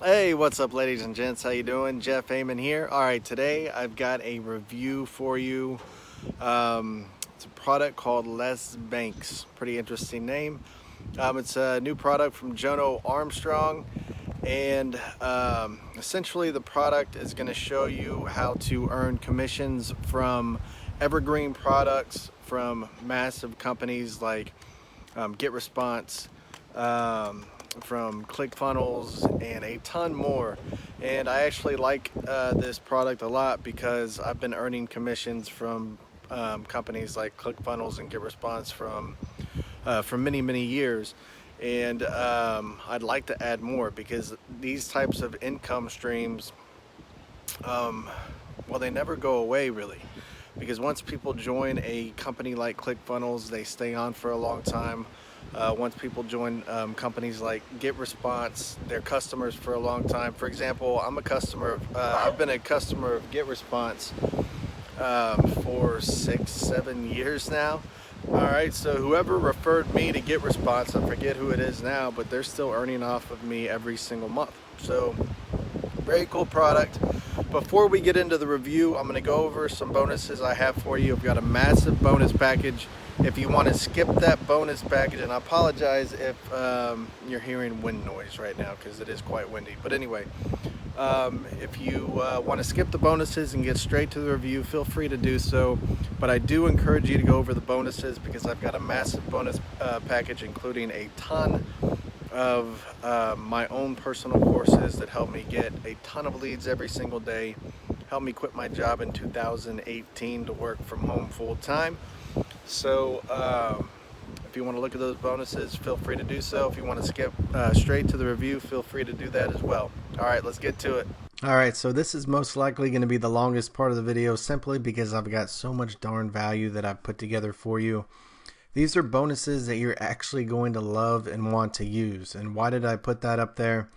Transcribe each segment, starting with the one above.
Hey, what's up, ladies and gents? How you doing? Jeff Aman here. All right, today I've got a review for you. It's a product called Lez Bankz. Pretty interesting name. It's a new product from Jono Armstrong, and essentially the product is going to show you how to earn commissions from evergreen products from massive companies like GetResponse, from ClickFunnels, and a ton more. And I actually like this product a lot because I've been earning commissions from companies like ClickFunnels and GetResponse for many years. And I'd like to add more because these types of income streams, um, well, they never go away really. Because once people join a company like ClickFunnels, they stay on for a long time. Once people join companies like GetResponse, they're customers for a long time. For example, I've been a customer of GetResponse for 6, 7 years now. All right, so whoever referred me to GetResponse, I forget who it is now, but they're still earning off of me every single month. So very cool product. Before we get into the review, I'm going to go over some bonuses I have for you. I've got a massive bonus package. If you want to skip that bonus package, and I apologize if you're hearing wind noise right now because it is quite windy. But anyway, if you want to skip the bonuses and get straight to the review, feel free to do so. But I do encourage you to go over the bonuses because I've got a massive bonus package, including a ton of my own personal courses that help me get a ton of leads every single day, help me quit my job in 2018 to work from home full time. So if you want to look at those bonuses, feel free to do so. If you want to skip straight to the review, feel free to do that as well. All right, let's get to it. All right, so this is most likely going to be the longest part of the video simply because I've got so much darn value that I've put together for you. These are bonuses that you're actually going to love and want to use. And why did I put that up there?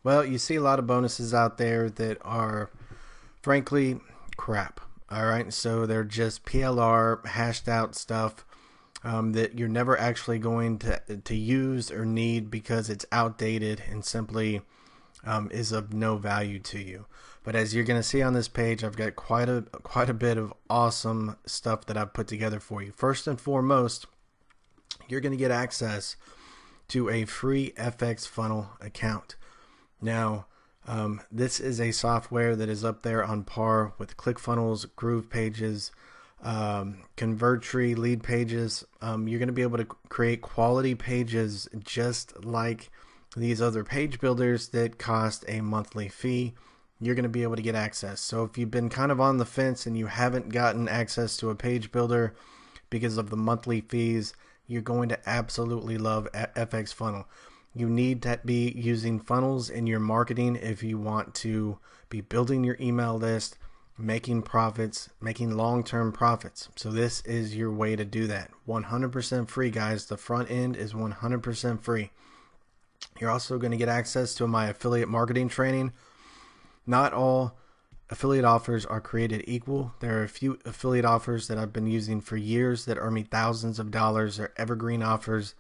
Well, you see a lot of bonuses out there that are, frankly, crap. All right, so they're just PLR, hashed out stuff that you're never actually going to use or need because it's outdated and simply is of no value to you. But as you're going to see on this page, I've got quite a bit of awesome stuff that I've put together for you. First and foremost, you're going to get access to a free FX funnel account. Now, this is a software that is up there on par with ClickFunnels, Groove Pages, Converttree, Lead Pages. You're going to be able to create quality pages just like these other page builders that cost a monthly fee. You're going to be able to get access. So if you've been kind of on the fence and you haven't gotten access to a page builder because of the monthly fees, you're going to absolutely love FX Funnel. You need to be using funnels in your marketing if you want to be building your email list, making profits, making long-term profits. So this is your way to do that. 100% free, guys. The front end is 100% free. You're also going to get access to my affiliate marketing training. Not all affiliate offers are created equal. There are a few affiliate offers that I've been using for years that earn me thousands of dollars. They're evergreen offers,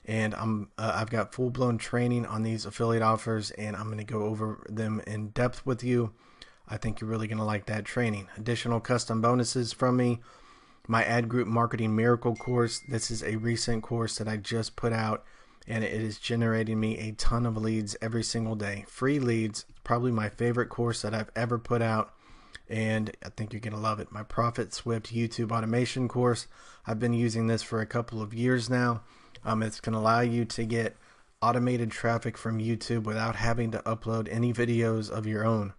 and I've got full-blown training on these affiliate offers, and I'm going to go over them in depth with you. I think you're really going to like that training. Additional custom bonuses from me. My ad group marketing miracle course. This is a recent course that I just put out, and it is generating me a ton of leads every single day. Free leads, probably my favorite course that I've ever put out, and I think you're going to love it. My Profit Swift YouTube automation course, I've been using this for a couple of years now. It's going to allow you to get automated traffic from YouTube without having to upload any videos of your own.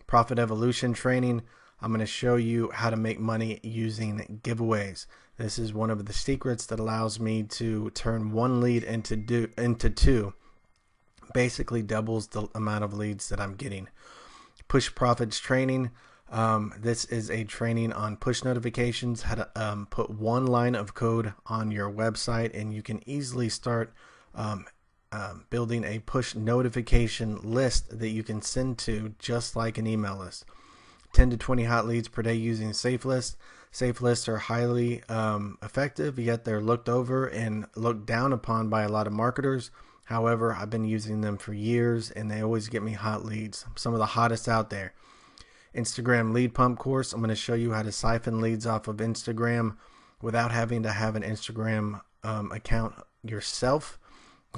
Profit Evolution training, I'm going to show you how to make money using giveaways. This is one of the secrets that allows me to turn one lead into two. Basically doubles the amount of leads that I'm getting. Push Profits training. This is a training on push notifications, how to put one line of code on your website, and you can easily start building a push notification list that you can send to just like an email list. 10 to 20 hot leads per day using safe lists. Safe lists are highly effective, yet they're looked over and looked down upon by a lot of marketers. However, I've been using them for years and they always get me hot leads, some of the hottest out there. Instagram lead pump course. I'm going to show you how to siphon leads off of Instagram without having to have an Instagram account yourself.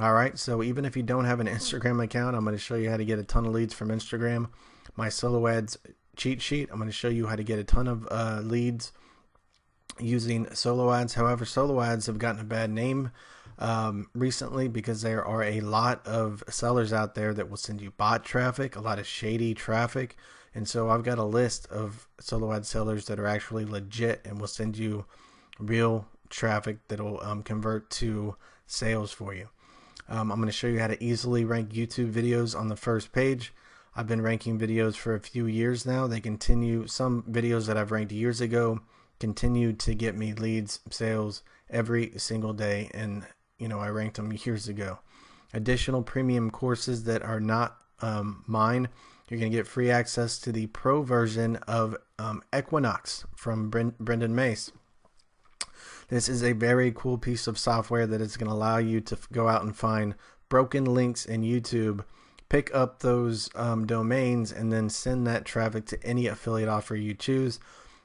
All right, so even if you don't have an Instagram account, I'm going to show you how to get a ton of leads from Instagram. My solo ads cheat sheet, I'm going to show you how to get a ton of leads using solo ads. However, solo ads have gotten a bad name recently because there are a lot of sellers out there that will send you bot traffic, a lot of shady traffic. And so I've got a list of solo ad sellers that are actually legit and will send you real traffic that'll convert to sales for you. I'm going to show you how to easily rank YouTube videos on the first page. I've been ranking videos for a few years now. They continue, some videos that I've ranked years ago continue to get me leads, sales every single day. And, you know, I ranked them years ago. Additional premium courses that are not mine. You're going to get free access to the pro version of Equinox from Brendan Mace. This is a very cool piece of software that is going to allow you to go out and find broken links in YouTube, pick up those domains, and then send that traffic to any affiliate offer you choose.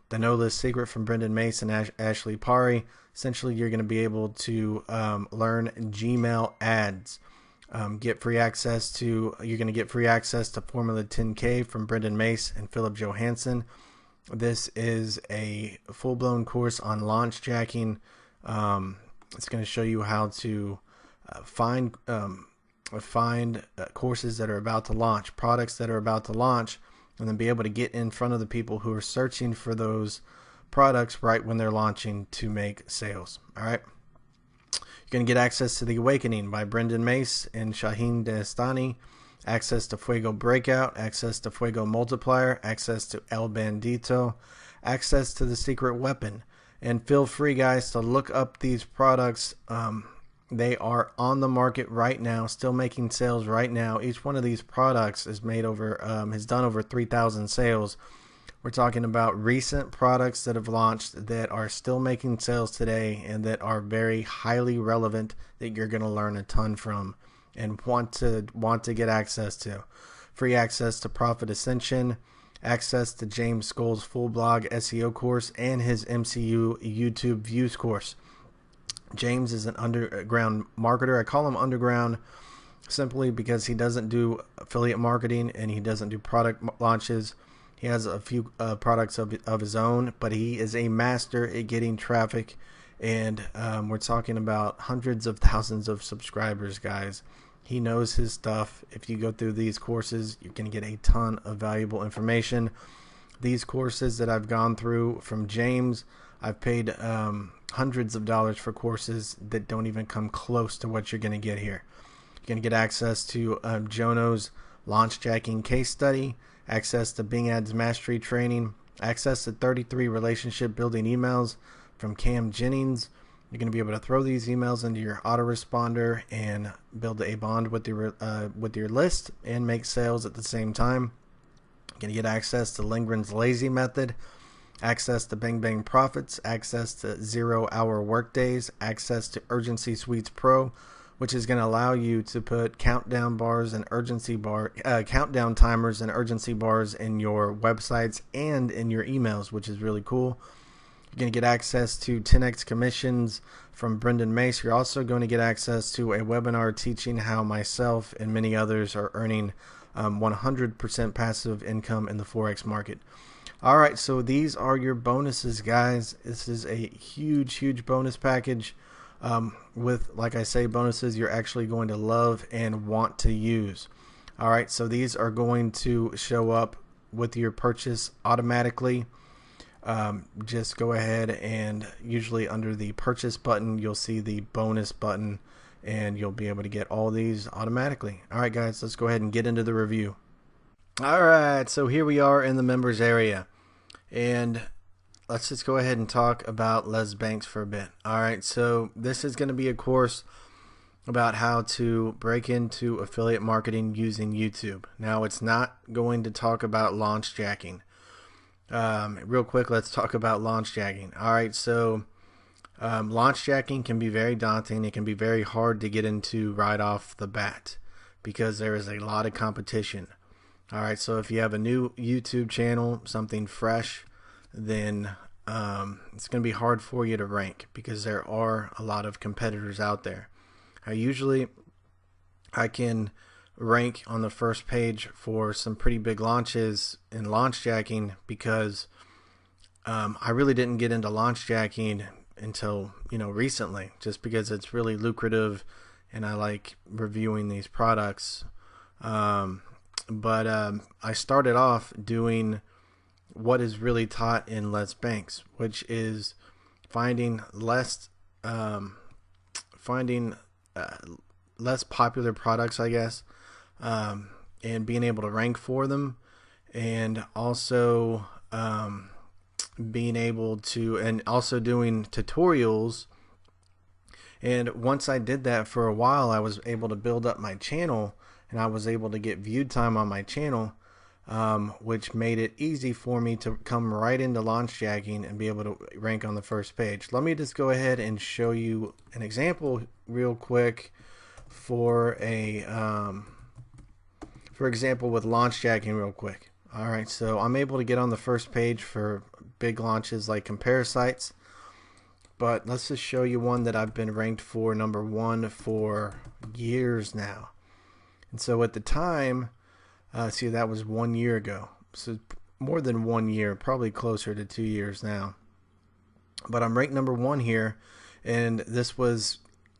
The No List Secret from Brendan Mace and Ashley Pari. Essentially, you're going to be able to learn Gmail ads. Get free access to, you're going to get free access to Formula 10K from Brendan Mace and Philip Johansson. This is a full-blown course on launch jacking. It's going to show you how to find courses that are about to launch, products that are about to launch, and then be able to get in front of the people who are searching for those products right when they're launching to make sales. All right. You're going to get access to The Awakening by Brendan Mace and Shaheen Destani, access to Fuego Breakout, access to Fuego Multiplier, access to El Bandito, access to The Secret Weapon. And feel free, guys, to look up these products. They are on the market right now, still making sales right now. Each one of these products is made over, has done over 3,000 sales. We're talking about recent products that have launched that are still making sales today and that are very highly relevant that you're going to learn a ton from and want to get access to. Free access to Profit Ascension, access to James Scholl's full blog SEO course, and his MCU YouTube views course. James is an underground marketer. I call him underground simply because he doesn't do affiliate marketing and he doesn't do product launches. He has a few products of his own, but he is a master at getting traffic, and we're talking about hundreds of thousands of subscribers, guys. He knows his stuff. If you go through these courses, you're going to get a ton of valuable information. These courses that I've gone through from James, I've paid hundreds of dollars for courses that don't even come close to what you're going to get here. You're going to get access to Jono's launch jacking case study, access to Bing Ads Mastery training, access to 33 relationship building emails from Cam Jennings. You're going to be able to throw these emails into your autoresponder and build a bond with your list and make sales at the same time. You're going to get access to Lindgren's Lazy Method, access to Bang Bang Profits, access to 0 hour workdays, access to Urgency Suites Pro, which is going to allow you to put countdown bars and countdown timers and urgency bars in your websites and in your emails, which is really cool. You're going to get access to 10x commissions from Brendan Mace. You're also going to get access to a webinar teaching how myself and many others are earning 100% passive income in the Forex market. All right, so these are your bonuses, guys. This is a huge bonus package. With, like I say, bonuses you're actually going to love and want to use. All right, so these are going to show up with your purchase automatically. Just go ahead and usually under the purchase button, you'll see the bonus button and you'll be able to get all these automatically. All right, guys, let's go ahead and get into the review. All right, so here we are in the members area, and let's just go ahead and talk about Lez Bankz for a bit. All right, so this is going to be a course about how to break into affiliate marketing using YouTube. Now, it's not going to talk about launch jacking. Real quick, let's talk about launch jacking. All right, so Launch jacking can be very daunting. It can be very hard to get into right off the bat because there is a lot of competition. All right, so if you have a new YouTube channel, something fresh, then it's going to be hard for you to rank because there are a lot of competitors out there. I can rank on the first page for some pretty big launches in launch jacking because I really didn't get into launch jacking until recently, just because it's really lucrative and I like reviewing these products. But I started off doing what is really taught in Lez Bankz, which is finding less popular products, I guess, and being able to rank for them, and also being able to, and also doing tutorials. And once I did that for a while, I was able to build up my channel, and I was able to get viewed time on my channel, which made it easy for me to come right into launch jacking and be able to rank on the first page. Let me just go ahead and show you an example real quick for example with launch jacking real quick. All right, so I'm able to get on the first page for big launches like compare sites, but let's just show you one that I've been ranked for #1 for years now. And so at the time, see, that was 1 year ago, so more than 1 year, probably closer to 2 years now. But I'm ranked #1 here, and this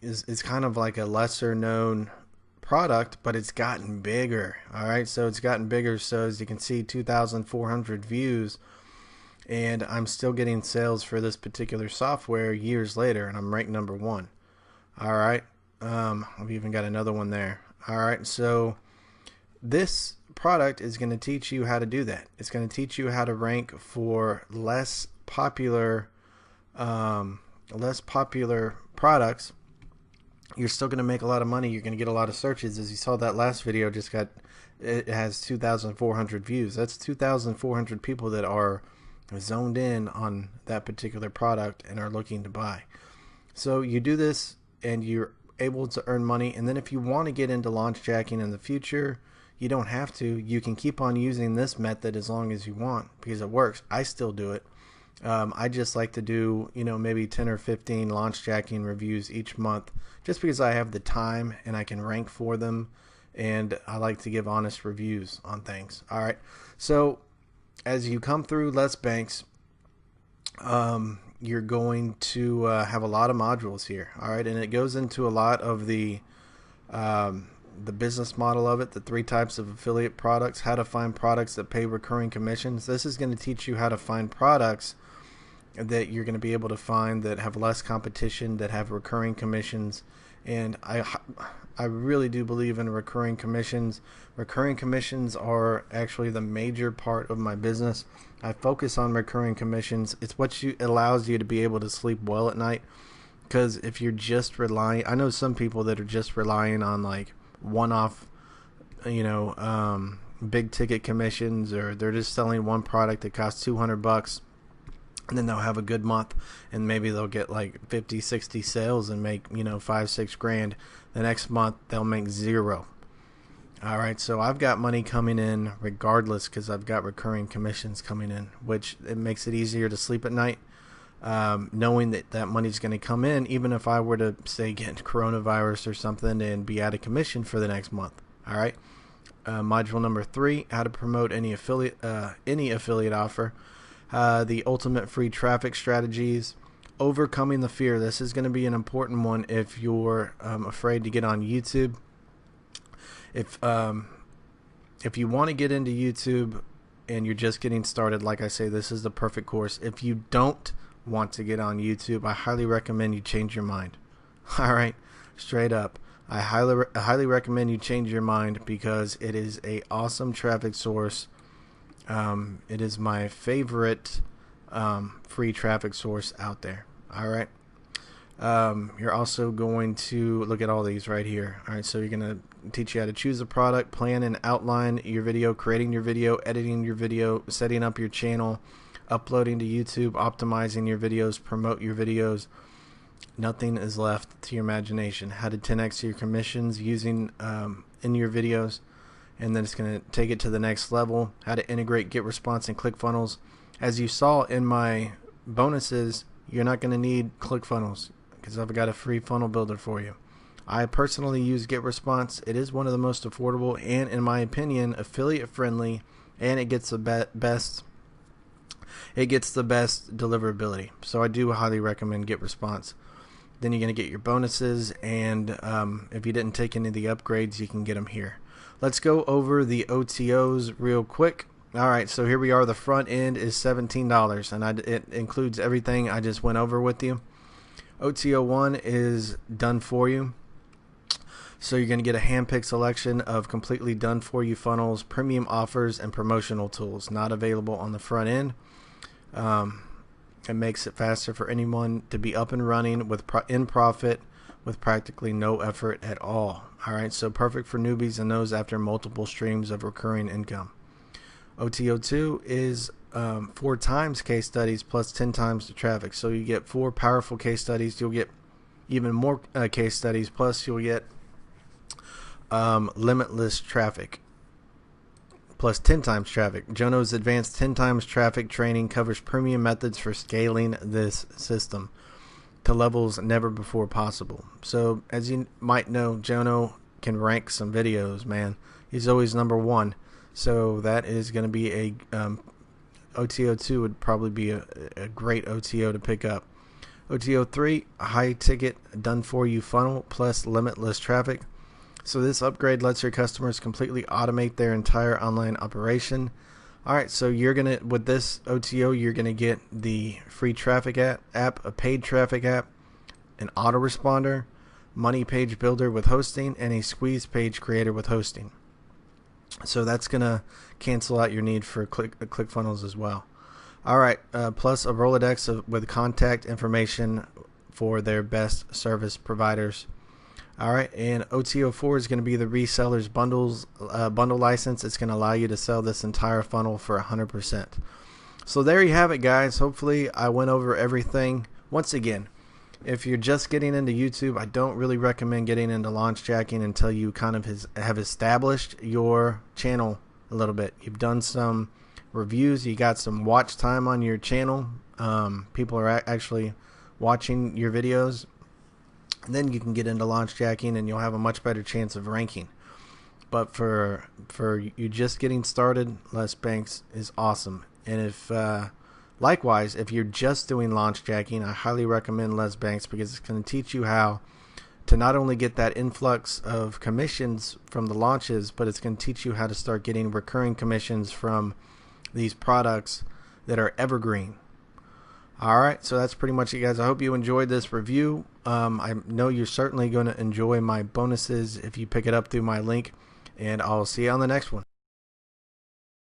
is kind of like a lesser known product, but it's gotten bigger. All right, so it's gotten bigger. So as you can see, 2,400 views, and I'm still getting sales for this particular software years later, and I'm ranked #1. All right, I've even got another one there. All right, so this product is going to teach you how to do that. It's going to teach you how to rank for less popular products. You're still going to make a lot of money. You're going to get a lot of searches. As you saw, that last video it has 2,400 views. That's 2,400 people that are zoned in on that particular product and are looking to buy. So you do this and you're able to earn money. And then if you want to get into launch jacking in the future, you don't have to. You can keep on using this method as long as you want because it works. I still do it. I just like to do, maybe 10 or 15 launch jacking reviews each month just because I have the time and I can rank for them, and I like to give honest reviews on things. All right. So as you come through Lez Bankz, you're going to have a lot of modules here. All right. And it goes into a lot of the business model of it, the 3 types of affiliate products, how to find products that pay recurring commissions. This is going to teach you how to find products that you're going to be able to find that have less competition, that have recurring commissions. And I really do believe in recurring commissions. Recurring commissions are actually the major part of my business. I focus on recurring commissions. It's what allows you to be able to sleep well at night. Because if you're just relying, I know some people that are just relying on like one-off, big ticket commissions, or they're just selling one product that costs $200, and then they'll have a good month and maybe they'll get like 50, 60 sales and make, 5, 6 grand. The next month they'll make 0. All right, so I've got money coming in regardless because I've got recurring commissions coming in, which it makes it easier to sleep at night, knowing that money's going to come in, even if I were to say get coronavirus or something and be out of commission for the next month. All right. Module number 3, how to promote any affiliate offer. The ultimate free traffic strategies. Overcoming the fear. This is going to be an important one if you're afraid to get on YouTube. If you want to get into YouTube and you're just getting started, like I say, this is the perfect course. If you don't want to get on YouTube, I highly recommend you change your mind. All right, straight up. I highly recommend you change your mind because it is a awesome traffic source. It is my favorite free traffic source out there. All right. You're also going to look at all these right here. All right, so you're going to teach you how to choose a product, plan and outline your video, creating your video, editing your video, setting up your channel, uploading to YouTube, optimizing your videos, promote your videos, Nothing is left to your imagination. How to 10x your commissions using in your videos, and then it's going to take it to the next level. How to integrate GetResponse and ClickFunnels. As you saw in my bonuses, you're not going to need ClickFunnels because I've got a free funnel builder for you. I personally use GetResponse. It is one of the most affordable and, in my opinion, affiliate friendly, and it gets the best. It gets the best deliverability. So I do highly recommend GetResponse. Then you're going to get your bonuses, and if you didn't take any of the upgrades, you can get them here. Let's go over the OTOs real quick. All right, so here we are. The front end is $17, and it includes everything I just went over with you. OTO 1 is done for you. So you're going to get a hand-picked selection of completely done for you funnels, premium offers, and promotional tools. Not available on the front end. It makes it faster for anyone to be up and running in profit with practically no effort at all. All right, so perfect for newbies and those after multiple streams of recurring income. OTO2 is 4 times case studies plus 10 times the traffic. So you get 4 powerful case studies. You'll get even more case studies, plus you'll get limitless traffic plus 10 times traffic. Jono's advanced 10 times traffic training covers premium methods for scaling this system to levels never before possible. So as you might know, Jono can rank some videos, man. He's always #1. So that is going to be a OTO2 would probably be a great OTO to pick up. OTO3, a high ticket done for you funnel plus limitless traffic. So this upgrade lets your customers completely automate their entire online operation. All right, so you're gonna, with this OTO, you're gonna get the free traffic app, a paid traffic app, an autoresponder, money page builder with hosting, and a squeeze page creator with hosting. So that's gonna cancel out your need for ClickFunnels as well. All right, plus a Rolodex with contact information for their best service providers. All right, and OTO4 is going to be the resellers bundle license. It's going to allow you to sell this entire funnel for 100%. So there you have it, guys. Hopefully I went over everything. Once again, if you're just getting into YouTube, I don't really recommend getting into launch jacking until you kind of have established your channel a little bit. You've done some reviews. You got some watch time on your channel. People are actually watching your videos. And then you can get into launch jacking, and you'll have a much better chance of ranking. But for you just getting started, Lez Bankz is awesome. And if likewise, if you're just doing launch jacking, I highly recommend Lez Bankz because it's going to teach you how to not only get that influx of commissions from the launches, but it's going to teach you how to start getting recurring commissions from these products that are evergreen. All right, so that's pretty much it, guys. I hope you enjoyed this review. I know you're certainly going to enjoy my bonuses if you pick it up through my link, and I'll see you on the next one.